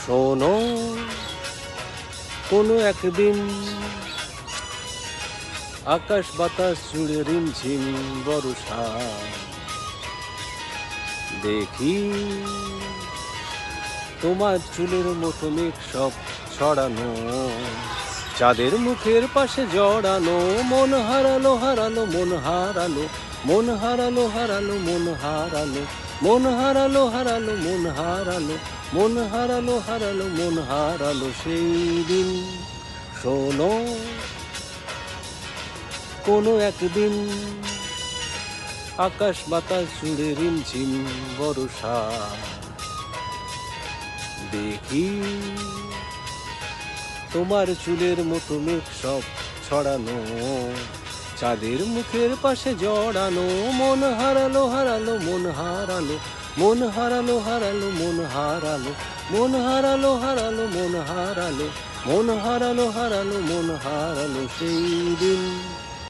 শোনো কোনো একদিন আকাশ বাতাস জুড়ে রিমঝিম বর্ষা, দেখি তোমার চুলের মতো মেঘ সব ছড়ানো, চাঁদের মুখের পাশে জড়ানো, মন হারালো হারালো মন হারালো, মন হারালো হারালো মন হারালো, মন হারালো হারালো মন হারালো, মন হারালো হারালো মন হারালো সেই দিন। শোনো কোনো একদিন আকাশ বাতাস জুড়ে রিমঝিম বর্ষা, দেখি তোমার চুলের মতো মেঘ সব ছড়ানো, চাঁদের মুখের পাশে জড়ানো, মন হারালো হারালো মন হারালো, মন হারালো হারালো মন হারালো, মন হারালো হারালো মন হারালো, মন হারালো হারালো মন হারালো সেই দিন।